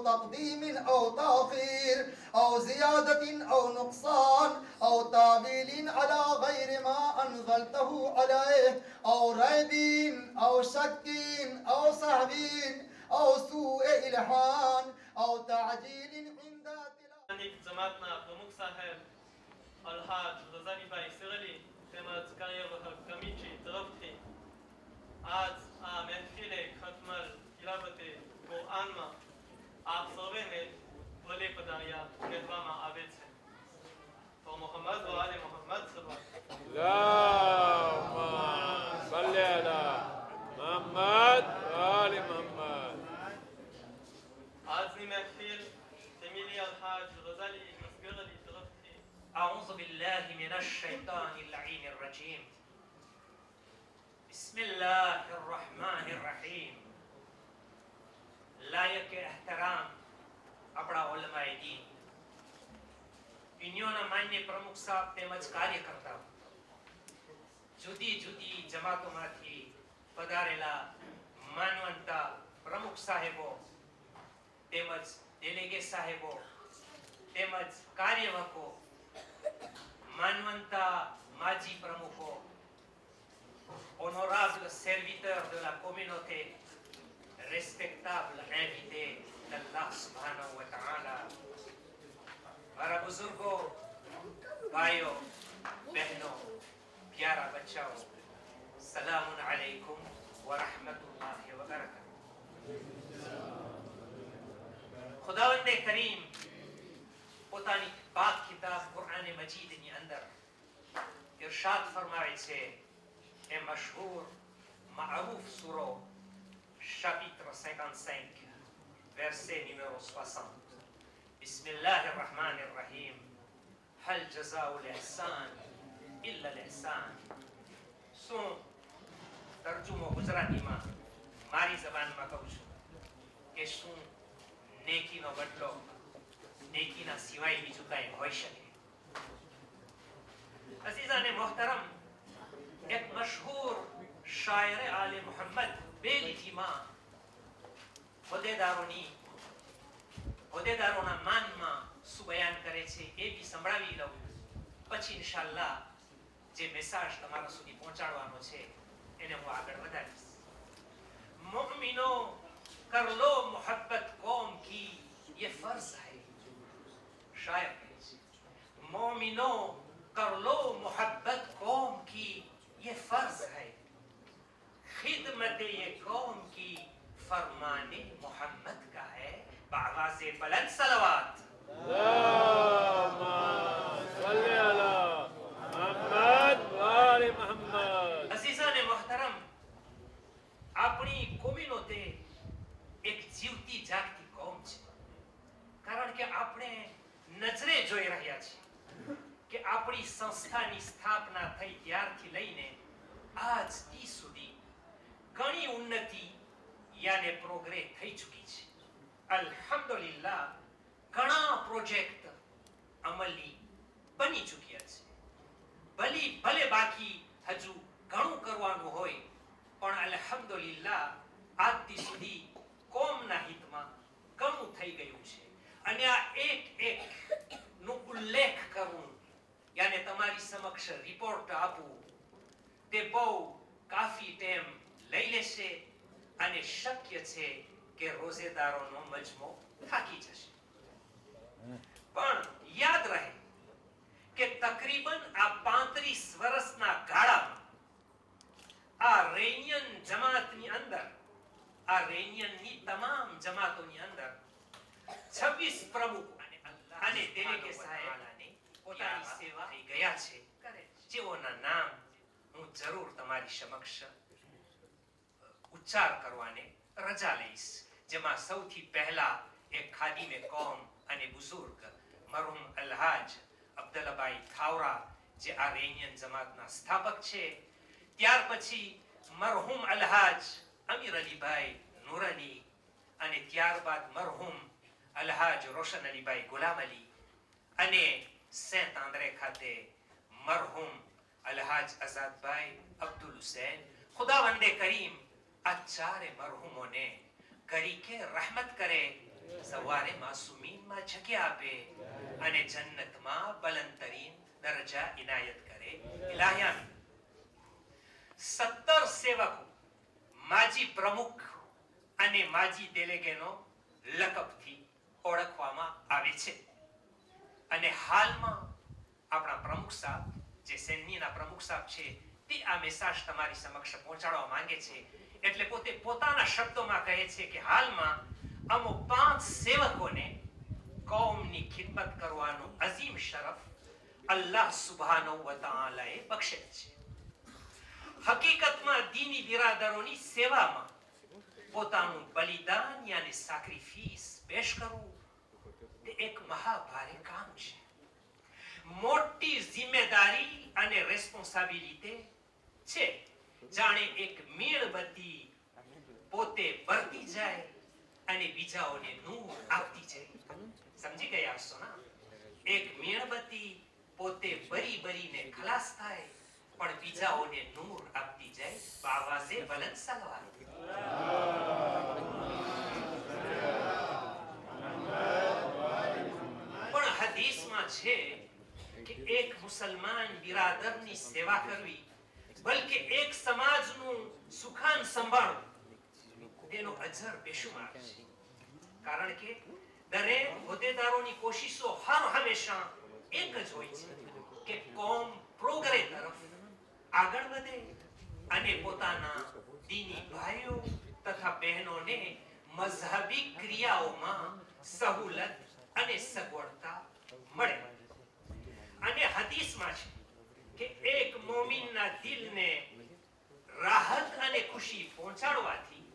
تقديم أو تأخير أو زيادة أو نقصان أو تاويل على غير ما أنزلته عليه أو ريب أو شك أو سهو أو سوء إلحان أو تعجيل عند જમાતના પ્રમુખ સાહેબ અલ્હાજ રઝાનીભાઈ સિરલી તેમજ કાર્યવાહક કમિટી તરફથી આજ આ મહેફિલે ખતમલ તિલાવતે કુરઆનમાં આપ સર્વેને ભલે પધાર્યા કહેવામાં આવે છે. તો મોહમ્મદ વ આલે મોહમ્મદ સલ્લી અલા મુહમ્મદ વ આલે મુહમ્મદ. આજની મહેફિલ તેમિલી અલ્હાજ રઝાલી મસ્ગરલી તરફથી أعوذ بالله من الشيطان اللعين الرجيم بسم الله الرحمن الرحيم. लायक एहतराम अपना उलमाए दीन इन्होंने मान्य प्रमुख साहब તેમજ કાર્યકર્તા જુદી જુદી જમાતોમાંથી પધારેલા માનવંતા પ્રમુખ સાહેબો તેમજ ડેલેગેટ સાહેબો તેમજ કાર્યવાહકો માનવંતા માજી પ્રમુખો honorables serviteurs de la communauté, respectables invités d'Allah subhanahu wa ta'ala, મારા બુઝુર્ગો, ભાઈઓ, બહેનો, પ્યારા બચ્ચાઓ, સલામુન અલૈકુમ વ રહમતુલ્લાહિ વ બરકાતુહુ. ખુદાવંદે કરીમ પોતાની પાક કિતાબ કુરઆન મજીદની અંદર ઇરશાદ ફરમાવે છે એ મશહૂર મારૂફ સૂરો chapitre 55 verset numéro 60. Bismillahir Rahmanir Rahim. Hal jazaa'ul ihsan illa al-ihsan. શું તર્જુમો ગુજરાતીમાં મારી જબાનમાં કહું છું કે શું નેકીનો બદલો નેકીના સિવાય બીજું કાંઈ હોઈ શકે? અઝીઝાને મોહતરમ, એક મશહૂર શાયર આલે મોહમ્મદ બેલીથીમાં હોદ્દેદારોના માનમાં શું બયાન કરે છે એ બી સંભળાવી લઉં, પછી ઇન્શાઅલ્લાહ જે મેસેજ તમારા સુધી પહોંચાડવાનો છે એને હું આગળ વધારીશ. મોમિનો कर लो मोहब्बत कौम की ये फर्ज है. शायर मोमिनो कर लो मोहब्बत कौम की ये फर्ज है. खिदमत ये कौम की फरमाने मोहम्मद का है. बावाज़े बुलंद सलवात. सल्ली अला मुहम्मद व आले मुहम्मद. अज़ीज़ाने मोहतरम, अपनी કોમ્યુનિટી એક જીવતી જાગતી કોમ છે. કારણ કે આપણે નજરે જોઈ રહ્યા છીએ કે આપણી સંસ્થાની સ્થાપના થઈ ત્યારથી લઈને આજ દી સુધી ઘણી ઉન્નતિ યાને પ્રોગ્રેસ થઈ ચૂકી છે. અલ્હમ્દુલિલ્લાહ ઘણા પ્રોજેક્ટ અમલી બની ચૂક્યા છે. ભલે બાકી હજુ ઘણું કરવાનું હોય, પણ અલ્હમ્દુલિલ્લાહ આજથી સુધી કોમના હિતમાં ઘણું થઈ ગયું છે. અને આ એક નો ઉલ્લેખ કરું યાને તમારી સમક્ષ રિપોર્ટ આપું તે બહુ કાફી ટાઈમ લઈ લેશે અને શક્ય છે કે રોઝેદારોનો મજમો થાકી જશે. પણ યાદ રહે કે તકરીબન આ 35 વર્ષના ગાળામાં આ રેનિયન જમાતની અંદર, આ રેનિયનની તમામ જમાતોની અંદર 26 પ્રમુખ અને ડેલેગેટ સાહેબની પોતાની સેવા થઈ ગયા છે, જેઓના નામ હું જરૂર તમારી સમક્ષ ઉચ્ચાર કરવાને રજા લઈશ. જેમાં સૌથી પહેલા એક ખાદીમે કોમ અને બુઝુર્ગ મરહુમ અલ્હાજ અબ્દુલ્લાભાઈ થાવરા, જે આ રેનિયન જમાતના સ્થાપક છે. ત્યાર પછી મરહુમ અલ્હાજ અમીર અલીભાઈ નૂરાની અને ત્યારબાદ મરહુમ અલ્હાજ રોશન અલીભાઈ ગુલામ અલી અને સેન્ટ આંદ્રે ખાતે મરહુમ અલ્હાજ આઝાદભાઈ અબ્દુલ હુસૈન. ખુદાવંદે કરીમ આ ચારે મરહુમોને ગરીકે રહેમત કરે, સવારે માસુમીનમાં જગ્યા આપે અને જન્નતમાં બલંતરીન દરજા ઇનાયત કરે. ઇલાહિયા 17 સેવકો માજી પ્રમુખ અને માજી ડેલેગેનો લકબથી ઓળખવામાં આવે છે. અને હાલમાં આપણા પ્રમુખ સાહેબ જે સૈન્યના પ્રમુખ સાહેબ છે તે આ મેસેજ તમારી સમક્ષ પહોંચાડવા માંગે છે. એટલે પોતે પોતાના શબ્દોમાં કહે છે કે હાલમાં અમો 5 સેવકોને કૌમની ખિદમત કરવાનો અઝીમ શરફ અલ્લાહ સુબ્હાનહુ વ તઆલાએ બક્ષેલ છે. હકીકતમાં દીની બિરાદરોની સેવામાં પોતાનું બલિદાન યાની સેક્રિફિસ પેશ કરવું તે એક મહાભારે કામ છે. મોટી જિમ્મેદારી અને રેસ્પોન્સિબિલિટી છે. જાણે એક મીણબત્તી પોતે બળતી જાય અને બીજાઓને નૂર આપતી જાય. સમજી ગયા હશો ના? એક મીણબત્તી પોતે બરીને ખલાસ થાય પણ બીજાઓને નૂર આપતી જાય. બાવાઝે બલંદ સલવાર. પણ હદીસમાં છે કે એક મુસલમાન બિરાદરની સેવા કરવી, બલકે એક સમાજનું સુખાન સંભાળવું તેનો અજર બેશુમાર છે. કારણ કે દરેક હોદ્દેદારોની કોશિશો હંમેશા એક જ હોય છે કે કોમ પ્રોગ્રેસ તરફ આગળ વધે અને પોતાના દીની ભાઈઓ તથા બહેનોને મઝહબી ક્રિયાઓમાં સહુલત અને સગવડતા મળે. અને હદીસમાં છે કે એક મોમિનના દિલને રાહત અને ખુશી પહોંચાડવાથી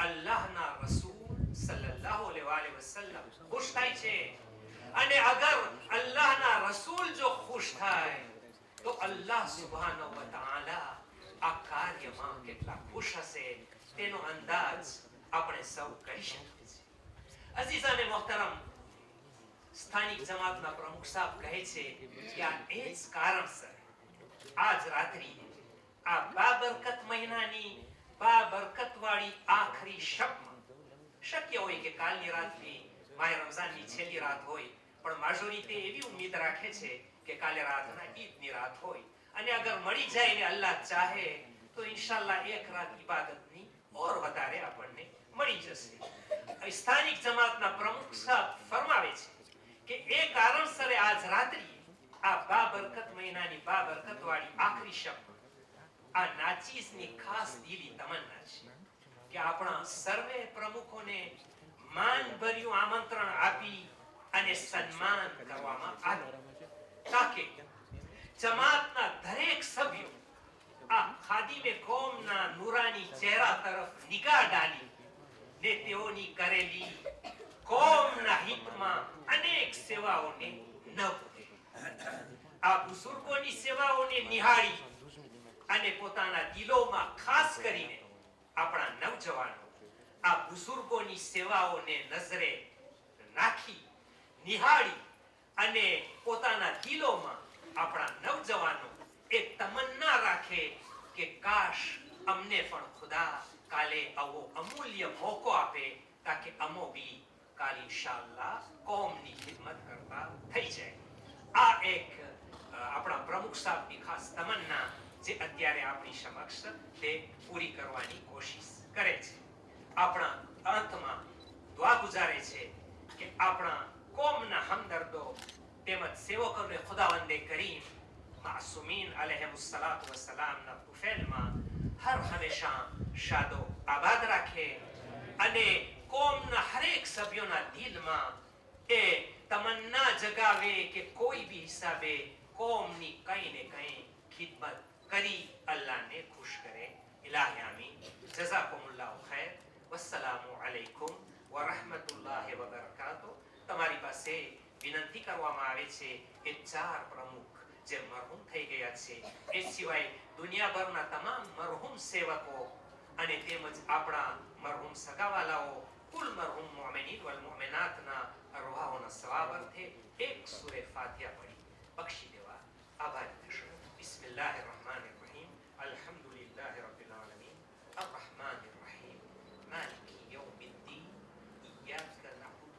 અલ્લાહના રસૂલ સલ્લલ્લાહુ અલૈહિ વસલ્લમ ખુશ થાય છે. અને અગર અલ્લાહના રસૂલ જો ખુશ થાય તો અલ્લાહ સુબ્હાનહુ વ તઆલા આ કાર્યમાં કેટલા ખુશ હશે તેનો અંદાજ આપણે સૌ કરી શકીએ છીએ. અઝીઝાને મોહતરમ, સ્થાનિક જમાતના પ્રમુખ સાહેબ કહે છે કે આ એ જ કારણસર આજ રાત્રિ આ બાબરકત મહિનાની બાબરકતવાળી આખરી શબમાં શક્ય હોય કે કાલની રાતની માહ રમઝાનની છેલ્લી રાત હોય, પણ માજોરિટી એવી ઉમ્મીદ રાખે છે કે કાલે રાતના ઈદની રાત હોય. અને અગર મળી જાય ને અલ્લાહ ચાહે તો ઇન્શાઅલ્લાહ એક રાત ઇબાદતની ઓર વધારે આપણને મળી જશે. સ્થાનિક જમાતના પ્રમુખ સાહેબ ફરમાવે છે કે એ કારણસર આજ રાત્રિ આ બાબરકત મહિનાની બાબરકતવાળી આખરી શબ આ નાચીસની ખાસ દિલી તમન્ના છે કે આપણા સર્વે પ્રમુખોને માનભર્યું આમંત્રણ આપી અને સન્માન કરવામાં આવે, તાકે જમાતના દરેક સભ્યો આ ખાદીમે કોમના નૂરાની ચહેરા તરફ નિગાહ ડાલી ને તેઓની કરેલી કોમના હિતમાં અનેક સેવાઓને ન ભૂલે. આ બુઝુર્ગોની સેવાઓને નિહાળી અને પોતાના દિલોમાં ખાસ કરીને આપણા નવજવાનો આ બુઝુર્ગોની સેવાઓને નજરે નાખી નિહાળી અને પોતાના દિલોમાં આપણા નવજવાનો એક તમન્ના રાખે કે કાશ અમને પણ ખુદા કાલે આવો અમૂલ્ય મોકો આપે તાકે અમો બી કાલ ઇન્શાઅલ્લાહ કોમની ખિદમત કરતા થઈ જાય. આ એક આપણા પ્રમુખ સાહેબની ખાસ તમન્ના જે અત્યારે આપણી સમક્ષ તે પૂરી કરવાની કોશિશ કરે છે. આપણા અંતમાં દુઆ ગુજારે છે કે આપણા કોમના હમદર્દો તેમજ સેવકોને ખુદાવંદે કરીમ માસુમીન અલૈહિસ્સલાતુ વસ્સલામના તુફેલમાં હર હંમેશા શાદો આબાદ રાખે અને કોમના હરેક સભ્યોના દિલમાં એ તમન્ના જગાવે કે કોઈ બી હિસાબે કોમની કઈ ને કઈ ખિદમત કરી અલ્લાહને ખુશ કરે. ઇલાહી આમીન. જઝાકુમુલ્લાહુ ખૈર. વસ્સલામુ અલૈકુમ વરહમતુલ્લાહિ વબરકાતુહ. તમારી પાસે વિનંતી કરવામાં આવે છે કે 4 પ્રમુખ જે મરહૂમ થઈ ગયા છે એ સિવાય દુનિયાભરના તમામ મરહૂમ સેવકો અને તેમજ આપણા મરહૂમ સગાવાલાઓ કુલ મરહૂમ મુઅમિનીન વલ મુઅમિનાતના અરવાહોના સવાબ અર્થે એક સૂરે ફાતિહા પઢી બક્ષી દેવા આભારી થશો. બિસ્મિલ્લાહિર રહમાનિર રહીમ. અલ્હમ્દુલિલ્લાહિ રબ્બિલ આલમીન. અર્રહમાનિર રહીમ. માલિકી યૌમિદ્દીન. ઇય્યાકા નઅબુદુ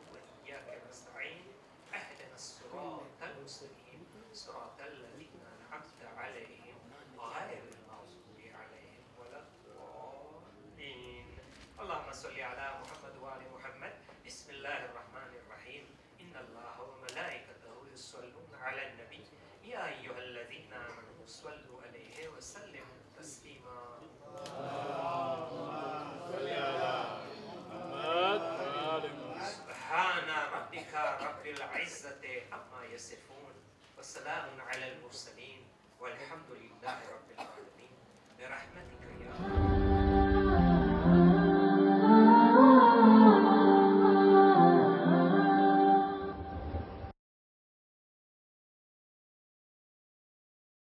صل على محمد وآل محمد بسم الله الرحمن الرحيم إن الله وملائكته يصلون على النبي يا أيها الذين آمنوا صلوا عليه وسلموا تسليما صل على محمد وآل محمد. سبحان ربك رب العزة عما يصفون وسلام على المرسلين والحمد لله رب